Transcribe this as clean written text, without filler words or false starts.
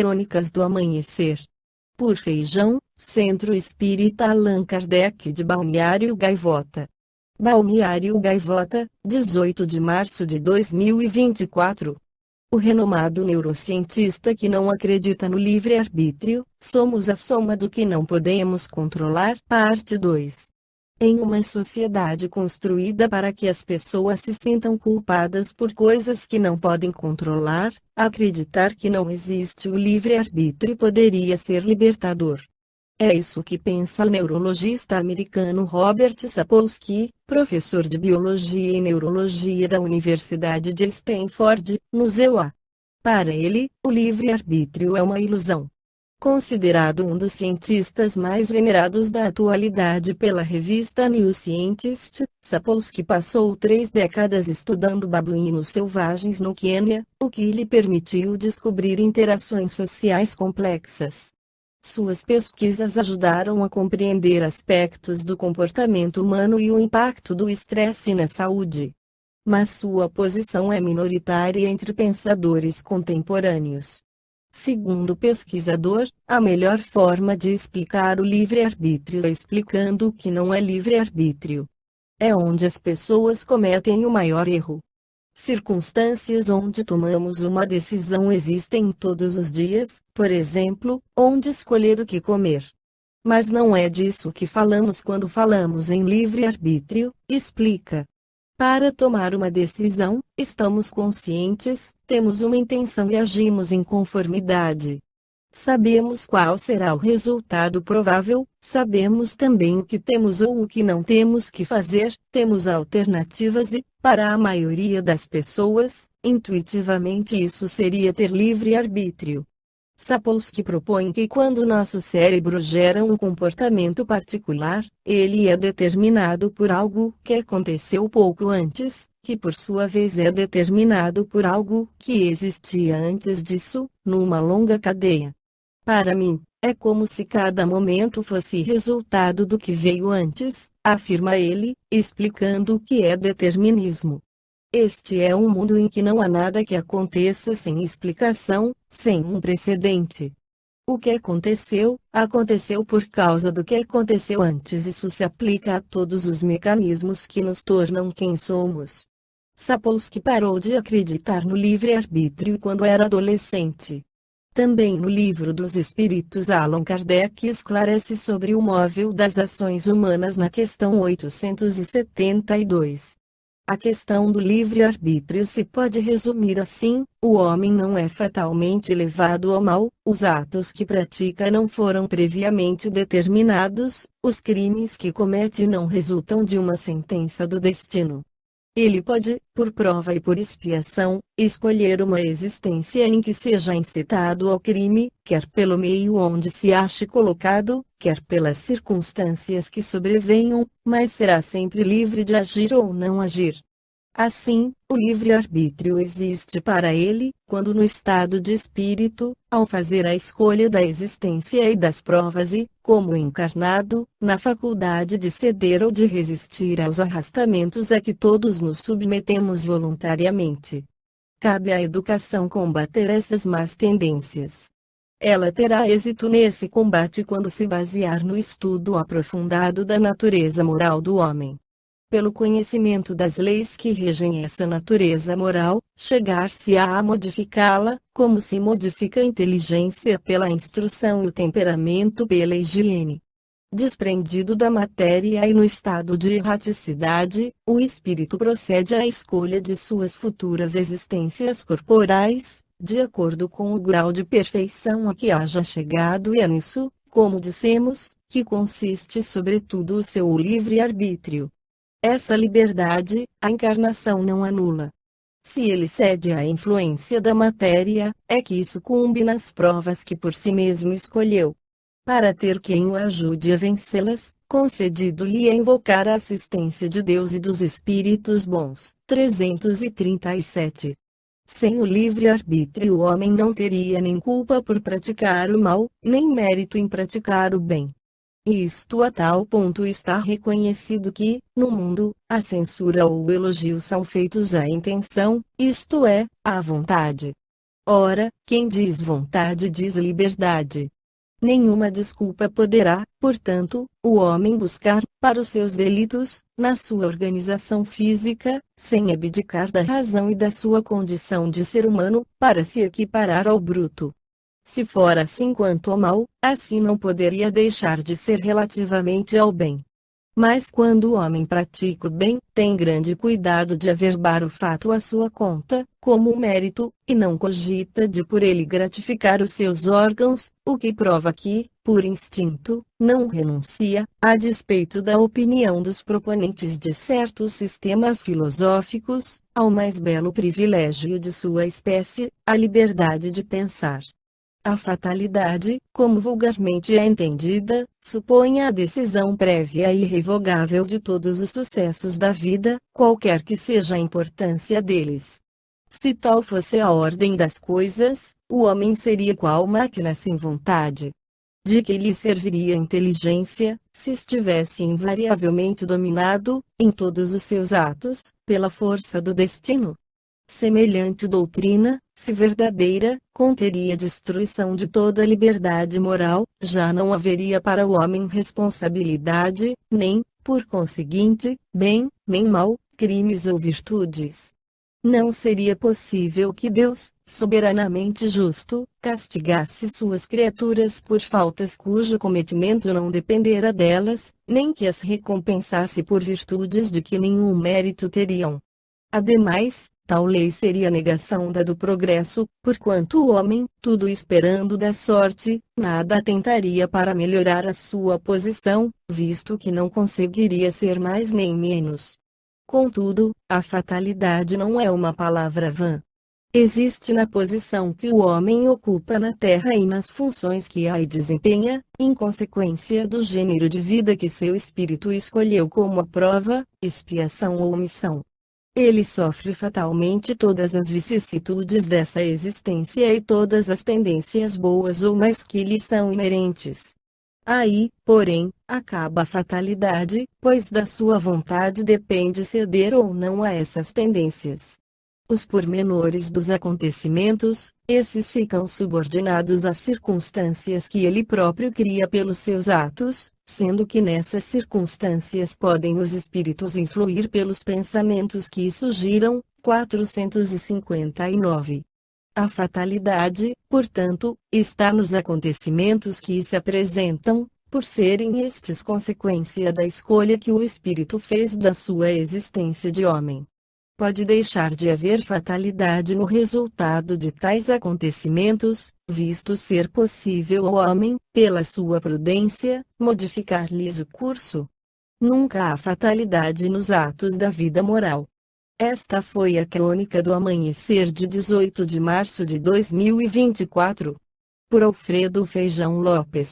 Crônicas do Amanhecer. Por Feijão, Centro Espírita Allan Kardec de Balneário Gaivota. Balneário Gaivota, 18 de março de 2024. O renomado neurocientista que não acredita no livre-arbítrio, somos a soma do que não podemos controlar. Parte 2. Em uma sociedade construída para que as pessoas se sintam culpadas por coisas que não podem controlar, acreditar que não existe o livre-arbítrio poderia ser libertador. É isso que pensa o neurologista americano Robert Sapolsky, professor de Biologia e Neurologia da Universidade de Stanford, no ZEUA. Para ele, o livre-arbítrio é uma ilusão. Considerado um dos cientistas mais venerados da atualidade pela revista New Scientist, Sapolsky passou 3 décadas estudando babuínos selvagens no Quênia, o que lhe permitiu descobrir interações sociais complexas. Suas pesquisas ajudaram a compreender aspectos do comportamento humano e o impacto do estresse na saúde. Mas sua posição é minoritária entre pensadores contemporâneos. Segundo o pesquisador, a melhor forma de explicar o livre-arbítrio é explicando o que não é livre-arbítrio. É onde as pessoas cometem o maior erro. Circunstâncias onde tomamos uma decisão existem todos os dias, por exemplo, onde escolher o que comer. Mas não é disso que falamos quando falamos em livre-arbítrio, explica. Para tomar uma decisão, estamos conscientes, temos uma intenção e agimos em conformidade. Sabemos qual será o resultado provável, sabemos também o que temos ou o que não temos que fazer, temos alternativas e, para a maioria das pessoas, intuitivamente isso seria ter livre-arbítrio. Sapolsky propõe que quando nosso cérebro gera um comportamento particular, ele é determinado por algo que aconteceu pouco antes, que por sua vez é determinado por algo que existia antes disso, numa longa cadeia. Para mim, é como se cada momento fosse resultado do que veio antes, afirma ele, explicando o que é determinismo. Este é um mundo em que não há nada que aconteça sem explicação, sem um precedente. O que aconteceu, aconteceu por causa do que aconteceu antes. Isso se aplica a todos os mecanismos que nos tornam quem somos. Sapolsky parou de acreditar no livre-arbítrio quando era adolescente. Também no Livro dos Espíritos Allan Kardec esclarece sobre o móvel das ações humanas na questão 872. A questão do livre-arbítrio se pode resumir assim: o homem não é fatalmente levado ao mal, os atos que pratica não foram previamente determinados, os crimes que comete não resultam de uma sentença do destino. Ele pode, por prova e por expiação, escolher uma existência em que seja incitado ao crime, quer pelo meio onde se ache colocado, quer pelas circunstâncias que sobrevenham, mas será sempre livre de agir ou não agir. Assim, o livre-arbítrio existe para ele, quando no estado de espírito, ao fazer a escolha da existência e das provas e, como encarnado, na faculdade de ceder ou de resistir aos arrastamentos a que todos nos submetemos voluntariamente. Cabe à educação combater essas más tendências. Ela terá êxito nesse combate quando se basear no estudo aprofundado da natureza moral do homem. Pelo conhecimento das leis que regem essa natureza moral, chegar-se-á a modificá-la, como se modifica a inteligência pela instrução e o temperamento pela higiene. Desprendido da matéria e no estado de erraticidade, o espírito procede à escolha de suas futuras existências corporais, de acordo com o grau de perfeição a que haja chegado, e é nisso, como dissemos, que consiste sobretudo o seu livre-arbítrio. Essa liberdade, a encarnação não anula. Se ele cede à influência da matéria, é que sucumbe nas provas que por si mesmo escolheu. Para ter quem o ajude a vencê-las, concedido-lhe é invocar a assistência de Deus e dos Espíritos bons. 337. Sem o livre-arbítrio o homem não teria nem culpa por praticar o mal, nem mérito em praticar o bem. Isto a tal ponto está reconhecido que, no mundo, a censura ou o elogio são feitos à intenção, isto é, à vontade. Ora, quem diz vontade diz liberdade. Nenhuma desculpa poderá, portanto, o homem buscar, para os seus delitos, na sua organização física, sem abdicar da razão e da sua condição de ser humano, para se equiparar ao bruto. Se for assim quanto ao mal, assim não poderia deixar de ser relativamente ao bem. Mas quando o homem pratica o bem, tem grande cuidado de averbar o fato à sua conta, como um mérito, e não cogita de por ele gratificar os seus órgãos, o que prova que, por instinto, não renuncia, a despeito da opinião dos proponentes de certos sistemas filosóficos, ao mais belo privilégio de sua espécie, a liberdade de pensar. A fatalidade, como vulgarmente é entendida, supõe a decisão prévia e irrevogável de todos os sucessos da vida, qualquer que seja a importância deles. Se tal fosse a ordem das coisas, o homem seria qual máquina sem vontade. De que lhe serviria a inteligência, se estivesse invariavelmente dominado, em todos os seus atos, pela força do destino? Semelhante doutrina, se verdadeira, conteria a destruição de toda a liberdade moral, já não haveria para o homem responsabilidade, nem, por conseguinte, bem, nem mal, crimes ou virtudes. Não seria possível que Deus, soberanamente justo, castigasse suas criaturas por faltas cujo cometimento não dependera delas, nem que as recompensasse por virtudes de que nenhum mérito teriam. Ademais, tal lei seria a negação da do progresso, porquanto o homem, tudo esperando da sorte, nada atentaria para melhorar a sua posição, visto que não conseguiria ser mais nem menos. Contudo, a fatalidade não é uma palavra vã. Existe na posição que o homem ocupa na terra e nas funções que aí desempenha, em consequência do gênero de vida que seu espírito escolheu como a prova, expiação ou missão. Ele sofre fatalmente todas as vicissitudes dessa existência e todas as tendências boas ou mais que lhe são inerentes. Aí, porém, acaba a fatalidade, pois da sua vontade depende ceder ou não a essas tendências. Os pormenores dos acontecimentos, esses ficam subordinados às circunstâncias que ele próprio cria pelos seus atos, sendo que nessas circunstâncias podem os espíritos influir pelos pensamentos que surgiram. 459. A fatalidade, portanto, está nos acontecimentos que se apresentam, por serem estes consequência da escolha que o espírito fez da sua existência de homem. Pode deixar de haver fatalidade no resultado de tais acontecimentos, visto ser possível ao homem, pela sua prudência, modificar-lhes o curso. Nunca há fatalidade nos atos da vida moral. Esta foi a crônica do amanhecer de 18 de março de 2024. Por Alfredo Feijão Lopes.